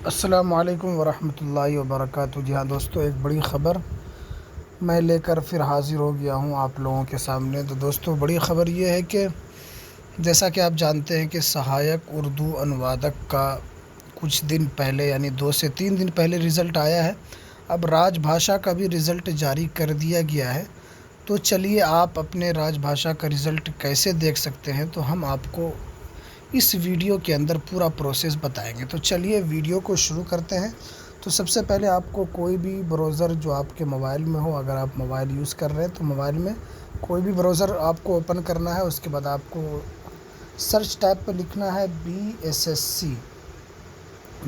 अस्सलामु अलैकुम वरहमतुल्लाहि वबरकातुहू। जी हाँ दोस्तों, एक बड़ी ख़बर मैं लेकर फिर हाज़िर हो गया हूँ आप लोगों के सामने। तो दोस्तों, बड़ी ख़बर ये है कि जैसा कि आप जानते हैं कि सहायक उर्दू अनुवादक का कुछ दिन पहले यानी 2 से 3 दिन पहले रिज़ल्ट आया है। अब राजभाषा का भी रिज़ल्ट जारी कर दिया गया है। तो चलिए, आप अपने राजभाषा का रिज़ल्ट कैसे देख सकते हैं तो हम आपको इस वीडियो के अंदर पूरा प्रोसेस बताएंगे। तो चलिए वीडियो को शुरू करते हैं। तो सबसे पहले आपको कोई भी ब्राउज़र जो आपके मोबाइल में हो, अगर आप मोबाइल यूज़ कर रहे हैं तो मोबाइल में कोई भी ब्राउज़र आपको ओपन करना है। उसके बाद आपको सर्च टैब पर लिखना है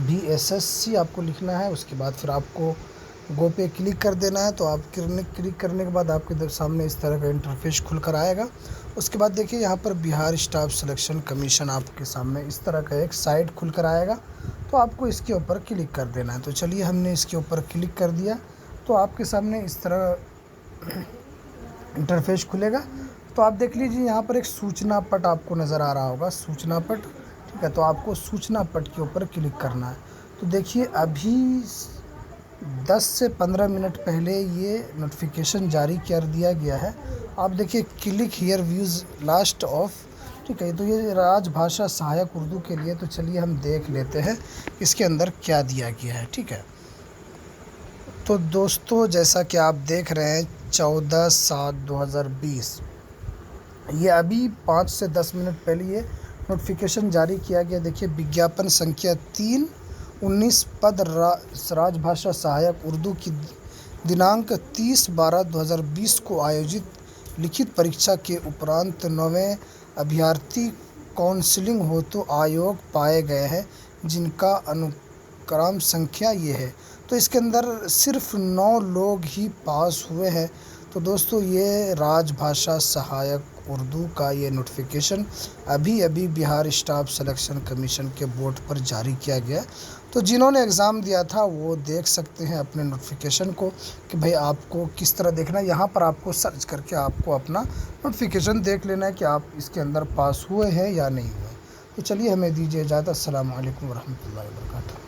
BSSC आपको लिखना है। उसके बाद फिर आपको गो पे क्लिक कर देना है। तो आप क्लिक करने के बाद आपके सामने इस तरह का इंटरफेस खुल कर आएगा। उसके बाद देखिए, यहाँ पर बिहार स्टाफ सिलेक्शन कमीशन आपके सामने इस तरह का एक साइट खुल कर आएगा। तो आपको इसके ऊपर क्लिक कर देना है। तो चलिए, हमने इसके ऊपर क्लिक कर दिया। तो आपके सामने इस तरह इंटरफेस खुलेगा। तो आप देख लीजिए, यहाँ पर एक सूचना पट आपको नज़र आ रहा होगा, सूचना पट। ठीक है, तो आपको सूचना पट के ऊपर क्लिक करना है। तो देखिए, अभी 10 से 15 मिनट पहले ये नोटिफिकेशन जारी कर दिया गया है। आप देखिए, click here views last of. ठीक है, तो ये राजभाषा सहायक उर्दू के लिए। तो चलिए हम देख लेते हैं इसके अंदर क्या दिया गया है। ठीक है, तो दोस्तों, जैसा कि आप देख रहे हैं 14/7/2020, ये अभी 5 से 10 मिनट पहले ये नोटिफिकेशन जारी किया गया। देखिए, विज्ञापन संख्या 3/19 पद राजभाषा सहायक उर्दू की दिनांक 30/12/2020 को आयोजित लिखित परीक्षा के उपरांत 9वें अभ्यर्थी काउंसलिंग हेतु आयोग पाए गए हैं, जिनका अनुक्रम संख्या ये है। तो इसके अंदर सिर्फ 9 लोग ही पास हुए हैं। तो दोस्तों, ये राजभाषा सहायक उर्दू का ये नोटिफिकेशन अभी बिहार स्टाफ सिलेक्शन कमीशन के बोर्ड पर जारी किया गया। तो जिन्होंने एग्ज़ाम दिया था वो देख सकते हैं अपने नोटिफिकेशन को कि भाई आपको किस तरह देखना है। यहाँ पर आपको सर्च करके आपको अपना नोटिफिकेशन देख लेना है कि आप इसके अंदर पास हुए हैं या नहीं हुए। तो चलिए, हमें दीजिए इजाज़त। अस्सलामु अलैकुम वरहमतुल्लाहि वबरकातुहू।